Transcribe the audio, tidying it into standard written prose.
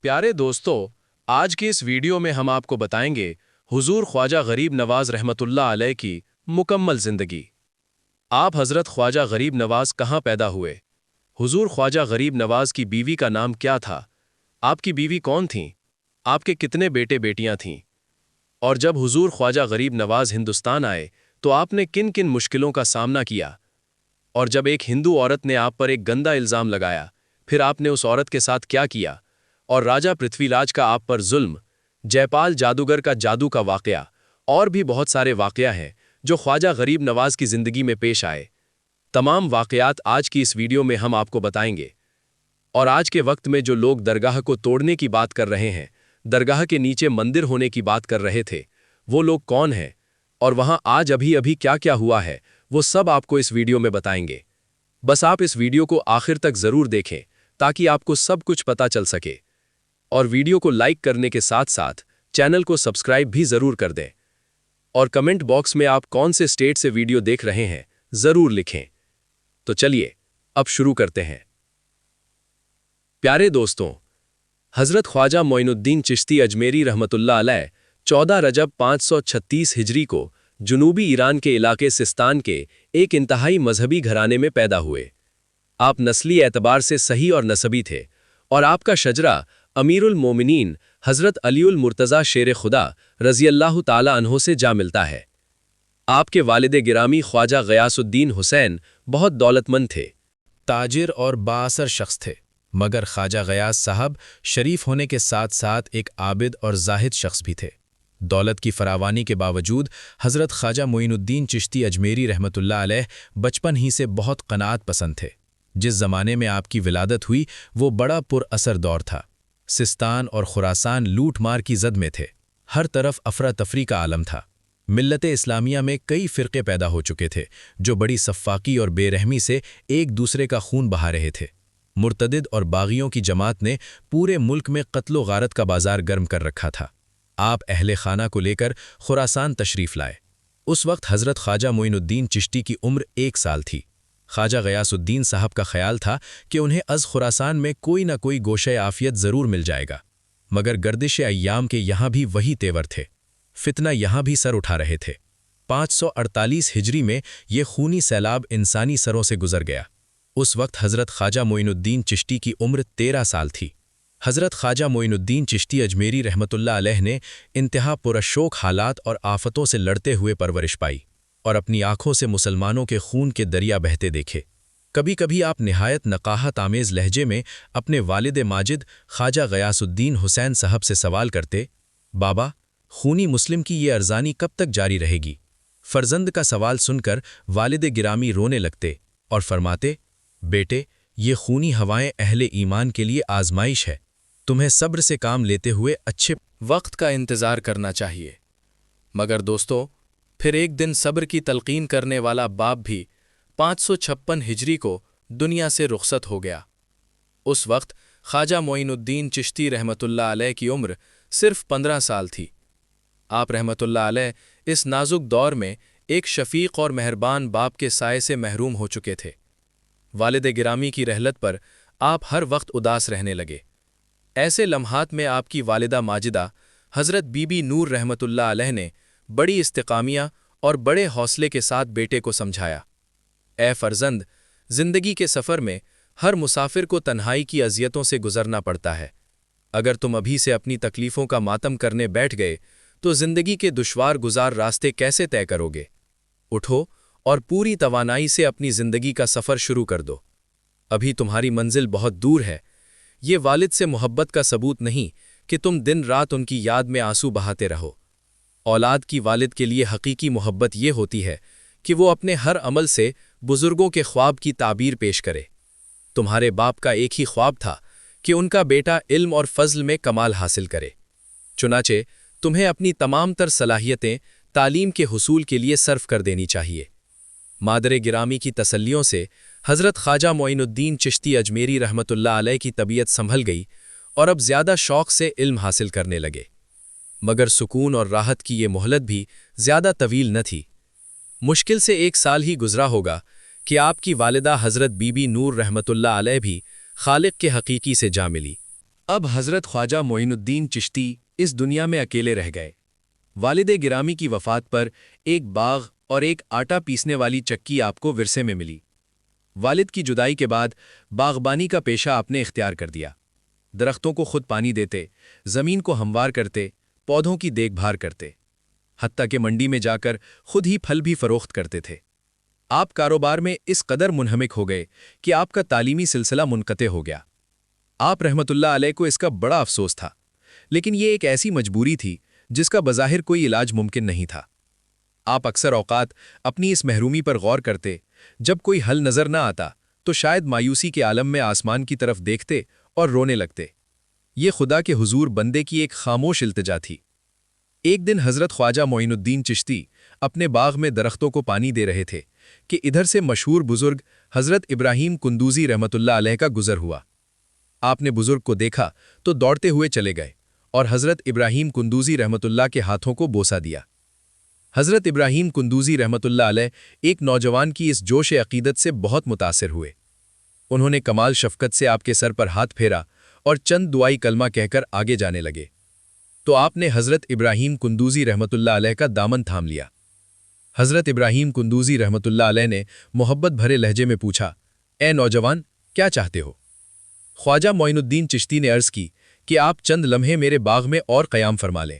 प्यारे दोस्तों, आज की इस वीडियो में हम आपको बताएंगे हुजूर ख्वाजा गरीब नवाज रहमतुल्लाह अलैह की मुकम्मल जिंदगी। आप हजरत ख्वाजा गरीब नवाज कहाँ पैदा हुए? हुजूर ख्वाजा गरीब नवाज की बीवी का नाम क्या था? आपकी बीवी कौन थीं? आपके कितने बेटे बेटियां थीं? और जब हुजूर ख्वाजा गरीब नवाज हिंदुस्तान आए तो आपने किन किन मुश्किलों का सामना किया? और जब एक हिंदू औरत ने आप पर एक गंदा इल्जाम लगाया, फिर आपने उस औरत के साथ क्या किया? और राजा पृथ्वीराज का आप पर जुल्म, जयपाल जादूगर का जादू का वाकया और भी बहुत सारे वाकया हैं जो ख्वाजा गरीब नवाज की जिंदगी में पेश आए। तमाम वाकयात आज की इस वीडियो में हम आपको बताएंगे। और आज के वक्त में जो लोग दरगाह को तोड़ने की बात कर रहे हैं, दरगाह के नीचे मंदिर होने की बात कर रहे थे, वो लोग कौन हैं और वहां आज अभी अभी क्या क्या हुआ है, वो सब आपको इस वीडियो में बताएंगे। बस आप इस वीडियो को आखिर तक जरूर देखें ताकि आपको सब कुछ पता चल सके। और वीडियो को लाइक करने के साथ साथ चैनल को सब्सक्राइब भी जरूर कर दें। और कमेंट बॉक्स में आप कौन से स्टेट से वीडियो देख रहे हैं जरूर लिखें। तो चलिए अब शुरू करते हैं। प्यारे दोस्तों, हजरत ख्वाजा मोइनुद्दीन चिश्ती अजमेरी रहमतुल्लाह अलैह 14 रजब 536 हिजरी को जुनूबी ईरान के इलाके सिस्तान के एक इंतहाई मजहबी घराने में पैदा हुए। आप नस्ली एतबार से सही और नसबी थे और आपका शजरा अमीरुल मोमिनीन हजरत अलीउल मुर्तज़ा शेर खुदा रज़ियल्लाहु ताला अन्हो से जा मिलता है। आपके वालिद गिरामी ख्वाजा गयासुद्दीन हुसैन बहुत दौलतमंद थे, ताजिर और बाअसर शख्स थे, मगर ख्वाजा गयास साहब शरीफ होने के साथ साथ एक आबिद और जाहिद शख्स भी थे। दौलत की फरावानी के बावजूद हजरत ख्वाजा मोइनुद्दीन चिश्ती अजमेरी रहमतुल्लाह अलैह बचपन ही से बहुत क़नाअत पसंद थे। जिस ज़माने में आपकी विलादत हुई वो बड़ा पुरअसर दौर था। सिस्तान और खुरासान लूट मार की जद में थे, हर तरफ अफरा तफरी का आलम था। मिल्लत इस्लामिया में कई फ़िरक़े पैदा हो चुके थे जो बड़ी सफ़ाकी और बेरहमी से एक दूसरे का खून बहा रहे थे। मुर्तदिद और बागियों की जमात ने पूरे मुल्क में क़त्ल गारत का बाजार गर्म कर रखा था। आप अहले खाना को लेकर खुरासान तशरीफ़ लाए। उस वक्त हज़रत ख्वाजा मोइनुद्दीन चिश्ती की उम्र 1 साल थी। ख्वाजा गयासुद्दीन साहब का ख्याल था कि उन्हें अज़ खुरासान में कोई ना कोई गोशे आफ़ियत ज़रूर मिल जाएगा, मगर गर्दिश अय्याम के यहाँ भी वही तेवर थे। फितना यहाँ भी सर उठा रहे थे। 548 हिजरी में ये खूनी सैलाब इंसानी सरों से गुजर गया। उस वक्त हज़रत ख्वाजा मोइनुद्दीन चिश्ती की उम्र 13 साल थी। हज़रत ख्वाजा मोइनुद्दीन चिश्ती अजमेरी रहमतुल्लाह अलैह ने इंतहा पुरशोक हालात और आफतों से लड़ते हुए परवरिश पाई और अपनी आँखों से मुसलमानों के खून के दरिया बहते देखे। कभी कभी आप निहायत नकाहत आमेज़ लहजे में अपने वालिद माजिद ख्वाजा गयासुद्दीन हुसैन साहब से सवाल करते, बाबा, खूनी मुस्लिम की ये अर्ज़ानी कब तक जारी रहेगी? फ़र्जंद का सवाल सुनकर वालिद गिरामी रोने लगते और फरमाते, बेटे, ये खूनी हवाएं अहले ईमान के लिए आजमाइश है। तुम्हें सब्र से काम लेते हुए अच्छे वक्त का इंतज़ार करना चाहिए। मगर दोस्तों, फिर एक दिन सब्र की तलकीन करने वाला बाप भी 556 हिजरी को दुनिया से रुखसत हो गया। उस वक्त ख्वाजा मोइनुद्दीन चिश्ती रहमतुल्लाह अलैह की उम्र सिर्फ 15 साल थी। आप रहमतुल्लाह अलैह इस नाजुक दौर में एक शफीक और मेहरबान बाप के साये से महरूम हो चुके थे। वालिद गिरामी की रहलत पर आप हर वक्त उदास रहने लगे। ऐसे लम्हात में आपकी वालिदा माजिदा हज़रत बीबी नूर रहमतुल्लाह अलैह ने बड़ी इस्तिकामिया और बड़े हौसले के साथ बेटे को समझाया, ए फर्जंद, जिंदगी के सफ़र में हर मुसाफिर को तन्हाई की अजियतों से गुजरना पड़ता है। अगर तुम अभी से अपनी तकलीफ़ों का मातम करने बैठ गए तो जिंदगी के दुश्वार गुजार रास्ते कैसे तय करोगे? उठो और पूरी तवानाई से अपनी जिंदगी का सफ़र शुरू कर दो। अभी तुम्हारी मंजिल बहुत दूर है। ये वालिद से मोहब्बत का सबूत नहीं कि तुम दिन रात उनकी याद में आंसू बहाते रहो। औलाद की वालिद के लिए हकीकी मोहब्बत ये होती है कि वो अपने हर अमल से बुजुर्गों के ख्वाब की ताबीर पेश करे। तुम्हारे बाप का एक ही ख्वाब था कि उनका बेटा इल्म और फज़ल में कमाल हासिल करे। चुनाचे तुम्हें अपनी तमाम तर सलाहियतें तालीम के हुसूल के लिए सर्फ कर देनी चाहिए। मादरे गिरामी की तसल्लियों से हज़रत ख्वाजा मोइनुद्दीन चिश्ती अजमेरी रहमतुल्लाह अलैह की तबीयत संभल गई और अब ज़्यादा शौक़ से इल्म हासिल करने लगे। मगर सुकून और राहत की ये मोहलत भी ज़्यादा तवील न थी। मुश्किल से 1 साल ही गुजरा होगा कि आपकी वालिदा हज़रत बीबी नूर रहमतुल्लाह अलैह भी खालिक के हकीकी से जा मिली। اب حضرت خواجہ معین الدین چشتی اس دنیا میں اکیلے رہ گئے۔ والد گرامی کی وفات پر ایک باغ اور ایک آٹا پیسنے والی چکی آپ کو ورثے میں ملی۔ والد کی جدائی کے بعد باغبانی کا پیشہ آپ نے اختیار کر دیا۔ درختوں کو خود پانی دیتے، زمین کو ہموار کرتے، پودوں کی دیکھ بھال کرتے، حتیٰ کہ منڈی میں جا کر خود ہی پھل بھی فروخت کرتے تھے۔ آپ کاروبار میں اس قدر منہمک ہو گئے کہ آپ کا تعلیمی سلسلہ منقطع ہو گیا۔ آپ رحمت اللہ علیہ کو اس کا بڑا افسوس تھا، لیکن یہ ایک ایسی مجبوری تھی جس کا بظاہر کوئی علاج ممکن نہیں تھا۔ آپ اکثر اوقات اپنی اس محرومی پر غور کرتے، جب کوئی حل نظر نہ آتا تو شاید مایوسی کے عالم میں آسمان کی طرف دیکھتے اور رونے لگتے۔ یہ خدا کے حضور بندے کی ایک خاموش التجا تھی۔ ایک دن حضرت خواجہ معین الدین چشتی اپنے باغ میں درختوں کو پانی دے رہے تھے کہ ادھر سے مشہور بزرگ حضرت ابراہیم قندوزی رحمت اللہ علیہ کا گزر ہوا۔ آپ نے بزرگ کو دیکھا تو دوڑتے ہوئے چلے گئے اور حضرت ابراہیم قندوزی رحمت اللہ کے ہاتھوں کو بوسہ دیا۔ حضرت ابراہیم قندوزی رحمت اللہ علیہ ایک نوجوان کی اس جوش عقیدت سے بہت متاثر ہوئے۔ انہوں نے کمال شفقت سے آپ کے سر پر ہاتھ پھیرا اور چند دعائی کلمہ کہہ کر آگے جانے لگے تو آپ نے حضرت ابراہیم قندوزی رحمت اللہ علیہ کا دامن تھام لیا۔ حضرت ابراہیم قندوزی رحمت اللہ علیہ نے محبت بھرے لہجے میں پوچھا، اے نوجوان، کیا چاہتے ہو؟ خواجہ معین الدین چشتی نے عرض کی کہ آپ چند لمحے میرے باغ میں اور قیام فرما لیں۔